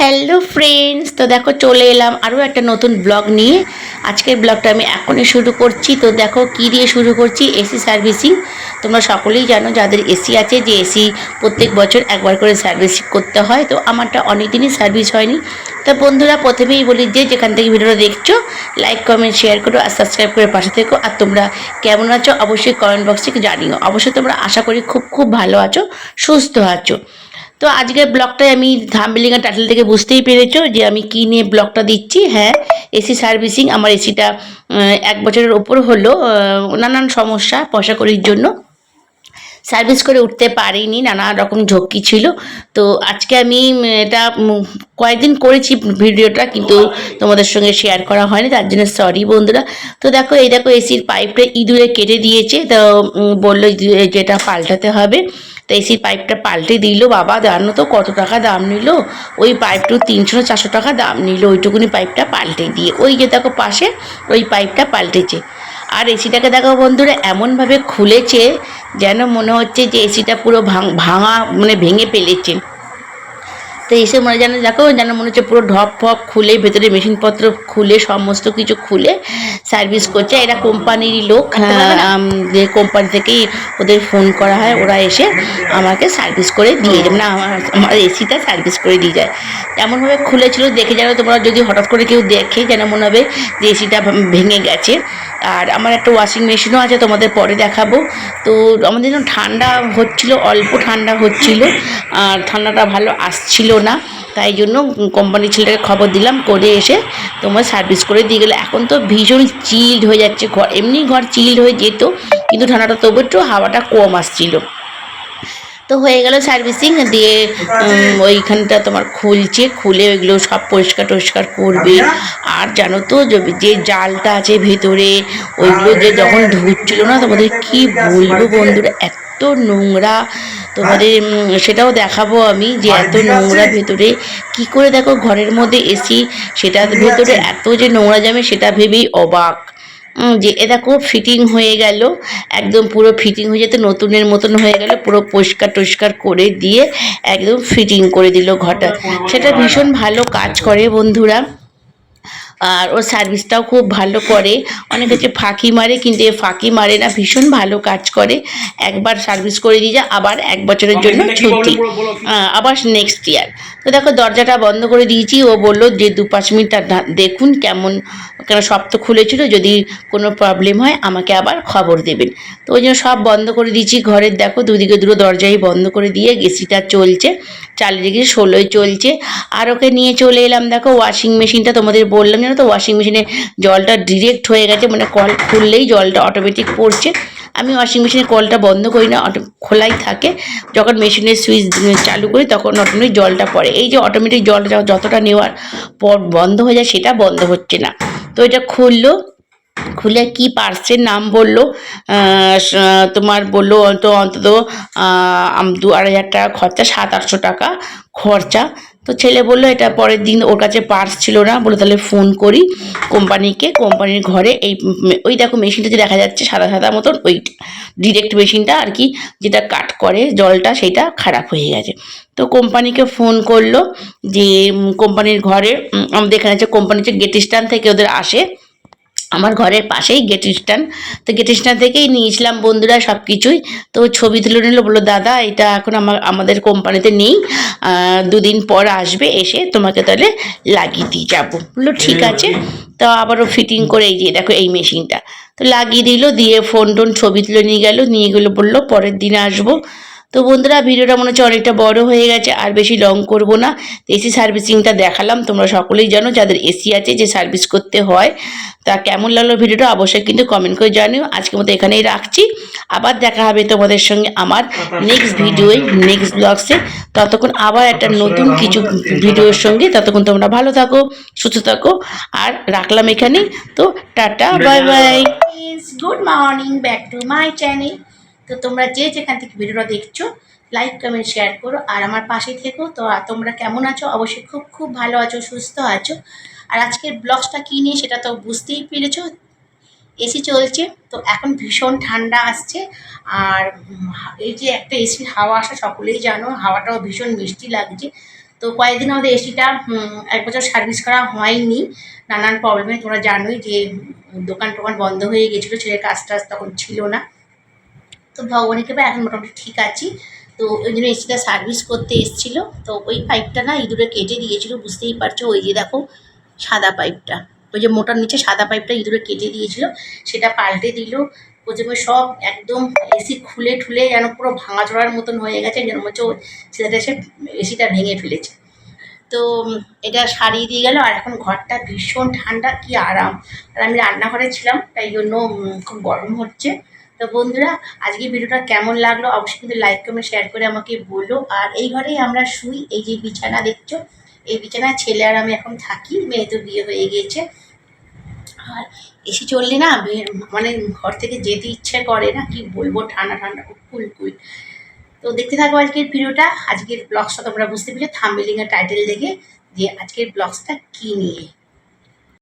Hello friends, তো দেখো চলে এলাম আরও একটা নতুন ব্লগ নিয়ে। আজকের ব্লগটা আমি এখনই শুরু করছি। তো দেখো কী দিয়ে শুরু করছি, এসি সার্ভিসিং। তোমরা সকলেই জানো যাদের এসি আছে যে এসি প্রত্যেক বছর একবার করে সার্ভিসিং করতে হয়। তো আমারটা অনেক দিনই সার্ভিস হয়নি। তো বন্ধুরা প্রথমেই বলি যে যেখান থেকে ভিডিওটা দেখছো লাইক কমেন্ট শেয়ার করো আর সাবস্ক্রাইব করে পাশে থেকো। আর তোমরা কেমন আছো অবশ্যই কমেন্ট বক্সে জানিও। অবশ্যই তোমরা আশা করি খুব খুব ভালো আছো, সুস্থ আছো। তো আজকের ব্লগটায় আমি থাম্বনেল আর টাইটেল থেকে বুঝতেই পেরেছো যে আমি কী নিয়ে ব্লগটা দিচ্ছি। হ্যাঁ, এসি সার্ভিসিং। আমার এসিটা 1 বছরের ওপর হলো, নানান সমস্যা পয়সা কড়ির জন্য সার্ভিস করে উঠতে পারিনি, নানা রকম ঝক্কি ছিল। তো আজকে আমি এটা কয়েকদিন করেছি ভিডিওটা, কিন্তু তোমাদের সঙ্গে শেয়ার করা হয়নি, তার জন্য সরি বন্ধুরা। তো দেখো এই দেখো এসির পাইপটা ইঁদুরে কেটে দিয়েছে। তো বললো যেটা পাল্টাতে হবে। তো এসির পাইপটা পাল্টে দিল। বাবা জানো তো কত টাকা দাম নিল, ওই পাইপটু 300-400 টাকা দাম নিল ওইটুকুনি পাইপটা পাল্টে দিয়ে। ওই যে দেখো পাশে ওই পাইপটা পাল্টেছে। আর এসিটাকে দেখো বন্ধুরা এমনভাবে খুলেছে যেন মনে হচ্ছে যে এসিটা পুরো ভাঙা, মানে ভেঙে ফেলেছে। তো এসে মনে যেন দেখো যেন মনে হচ্ছে পুরো ঢপ ফপ খুলে ভেতরে মেশিনপত্র খুলে সমস্ত কিছু খুলে সার্ভিস করছে। এরা কোম্পানিরই লোক, যে কোম্পানি থেকেই ওদের ফোন করা হয়, ওরা এসে আমাকে সার্ভিস করে দিয়ে যায়, মানে আমার এসিটা সার্ভিস করে দিয়ে যায়। এমনভাবে খুলেছিল দেখে যেন তোমরা যদি হঠাৎ করে কেউ দেখে যেন মনে হবে যে এসিটা ভেঙে গেছে। আর আমার একটা ওয়াশিং মেশিনও আছে, তোমাদের পরে দেখাবো। তো আমাদের যেন ঠান্ডা হচ্ছিল, অল্প ঠান্ডা হচ্ছিল, আর ঠান্ডাটা ভালো আসছিল না। তাই জন্য কোম্পানির ছেলেটাকে খবর দিলাম, করে এসে তোমার সার্ভিস করে দিয়ে গেলো। এখন তো ভীষণ চিল্ড হয়ে যাচ্ছে ঘর, এমনি ঘর চিল্ড হয়ে যেত, কিন্তু ঠান্ডাটা তবু একটু হাওয়াটা কম আসছিল। তো হয়ে গেল সার্ভিসিং দিয়ে। ওইখানটা তোমার খুলছে, খুলে ওইগুলো সব পরিষ্কার টরিষ্কার করবে। আর জানো তো যে জালটা আছে ভেতরে, ওইগুলো যে যখন ধুচ্ছিল না, তোমাদের কি বলবো বন্ধুরা, এত নোংরা। তোমাদের সেটাও দেখাবো আমি যে এত নোংরা ভেতরে। কি করে দেখো ঘরের মধ্যে এসি, সেটার ভেতরে এত যে নোংরা জমে সেটা ভেবেই অবাক। যে এ দেখো ফিটিং হয়ে গেল, একদম পুরো ফিটিং হয়ে যেতে নতুনের মতন হয়ে গেল, পুরো পরিষ্কার টরিষ্কার করে দিয়ে একদম ফিটিং করে দিল ঘরটা। সেটা ভীষণ ভালো কাজ করে বন্ধুরা। আর ওর সার্ভিসটাও খুব ভালো করে। অনেকে হচ্ছে ফাঁকি মারে, কিন্তু এ ফাঁকি মারে না, ভীষণ ভালো কাজ করে। একবার সার্ভিস করে দিয়ে যায়, আবার 1 বছরের জন্য ছুটি, আবার নেক্সট ইয়ার। তো দেখো দরজাটা বন্ধ করে দিয়েছি। ও বললো যে 2-5 মিনিট দেখুন কেমন, কেন সব তো খুলেছিল, যদি কোনো প্রবলেম হয় আমাকে আবার খবর দেবেন। তো ওই জন্য সব বন্ধ করে দিয়েছি ঘরের। দেখো দুদিকে দুটো দরজাই বন্ধ করে দিয়ে এসিটা চলছে 40°16 চলছে। আর ওকে নিয়ে চলে এলাম দেখো ওয়াশিং মেশিনটা। তোমাদের বললাম জানো তো ওয়াশিং মেশিনে জলটা ডিরেক্ট হয়ে গেছে, মানে কল খুললেই জলটা অটোমেটিক পড়ছে। আমি ওয়াশিং মেশিনের কলটা বন্ধ করি না, খোলাই থাকে। যখন মেশিনের সুইচ চালু করি তখন অটোমেটিক জলটা পড়ে। এই যে অটোমেটিক জলটা যতটা নেওয়ার পর বন্ধ হয়ে যায়, সেটা বন্ধ হচ্ছে না। তো এটা খুললো, খুলে কি পার্সের নাম বললো, তোমার বললো তো অন্তত 2-2.5 টাকা খরচা, 700-800 টাকা খরচা। তো ছেলে বললো এটা পরের দিন, ওর কাছে পার্স ছিল না, বলে তাহলে ফোন করি কোম্পানিকে। কোম্পানির ঘরে এই ওই দেখো মেশিনটা যে দেখা যাচ্ছে সাদা সাদা মতন, ওই ডিরেক্ট মেশিনটা আর কি, যেটা কাট করে জলটা, সেটা খারাপ হয়ে গেছে। তো কোম্পানিকে ফোন করলো যে কোম্পানির ঘরে, আমাদের এখানে হচ্ছে কোম্পানির যে গেট স্ট্যান্ড থেকে ওদের আসে, আমার ঘরের পাশেই গেট স্ট্যান্ড। তো গেট স্ট্যান্ড থেকেই নিয়েছিলাম বন্ধুরা সব কিছুই। তো ছবি তুলে নিল, বললো দাদা এটা এখন আমাদের কোম্পানিতে নেই, 2 দিন পর আসবে, এসে তোমাকে তাহলে লাগিয়ে দিয়ে যাবো। বললো ঠিক আছে। তো আবারও ফিটিং করে এই যে দেখো এই মেশিনটা তো লাগিয়ে দিল, দিয়ে ফোন টোন ছবি তুলে নিয়ে গেলো, বললো পরের দিন আসবো। তো বন্ধুরা ভিডিওটা মনে হচ্ছে অনেকটা বড় হয়ে গেছে, আর বেশি লং করব না। এসি সার্ভিসিংটা দেখালাম, তোমরা সকলেই জানো যাদের এসি আছে যে সার্ভিস করতে হয়। তা কেমন লাগলো ভিডিওটা অবশ্যই কিন্তু কমেন্ট করে জানিও। আজকের মতো এখানেই রাখছি, আবার দেখা হবে তোমাদের সঙ্গে আমার নেক্সট ভিডিওয়ে, নেক্সট ব্লগসে। ততক্ষণ আবার একটা নতুন কিছু ভিডিওর সঙ্গে, ততক্ষণ তোমরা ভালো থাকো, সুস্থ থাকো। আর রাখলাম এখানে। তো tata, bye bye, good morning, back to my channel. তো তোমরা যে যেখান থেকে ভিডিওটা দেখছো লাইক কমেন্ট শেয়ার করো, আর আমার পাশে থেকো। তো তোমরা কেমন আছো অবশ্যই খুব খুব ভালো আছো, সুস্থ আছো। আর আজকের ব্লগসটা কী নিয়ে সেটা তো বুঝতেই পেরেছো। এসি চলছে, তো এখন ভীষণ ঠান্ডা আসছে। আর এই যে একটা এসির হাওয়া আসে সকলেই জানো, হাওয়াটাও ভীষণ মিষ্টি লাগছে। তো কয়েকদিন আমাদের এসিটা ১ বছর সার্ভিস করা হয়নি নানান প্রবলেমে। তোমরা জানোই যে দোকান টোকান বন্ধ হয়ে গেছিলো, ছেলের কাজ টাজ তখন ছিল না। তো ভগবানের কৃপায় এখন মোটামুটি ঠিক আছি। তো ওই জন্য এসিটা সার্ভিস করতে এসেছিল। তো ওই পাইপটা না ইঁদুরে কেটে দিয়েছিল, বুঝতেই পারছো। ওই যে দেখো সাদা পাইপটা, ওই যে মোটার নিচে সাদা পাইপটা ইঁদুরে কেটে দিয়েছিল, সেটা পাল্টে দিল। প্রথমে সব একদম এসি খুলে ঠুলে যেন পুরো ভাঙাচোরার মতন হয়ে গেছে, যেন মনে হচ্ছে ছেলেটা এসে এসিটা ভেঙে ফেলেছে। তো এটা সারিয়ে দিয়ে গেল। আর এখন ঘরটা ভীষণ ঠান্ডা, কি আরাম। আর আমি রান্নাঘরে ছিলাম, তাই জন্য খুব গরম হচ্ছে। তো বন্ধুরা, আজকে ভিডিওটা কেমন লাগলো অবশ্যই কিন্তু লাইক কমেন্ট শেয়ার করে আমাকে বলো। আর এই ঘরেই আমরা শুই, এই যে বিছানা দেখছো, এই বিছানায় ছেলে আর আমি এখন থাকি, মেয়ে তো বিয়ে হয়ে গিয়েছে। আর এসি চললে না মানে ঘর থেকে যেতে ইচ্ছে করে না, কি বলবো, ঠান্ডা ঠান্ডা কুল। তো দেখতে থাকো আজকের ভিডিওটা। আজকের ব্লগসটা তোমরা বুঝতে পেরেছো থাম্বনেলিং এর টাইটেল দেখে যে আজকের ব্লগসটা কি নিয়ে।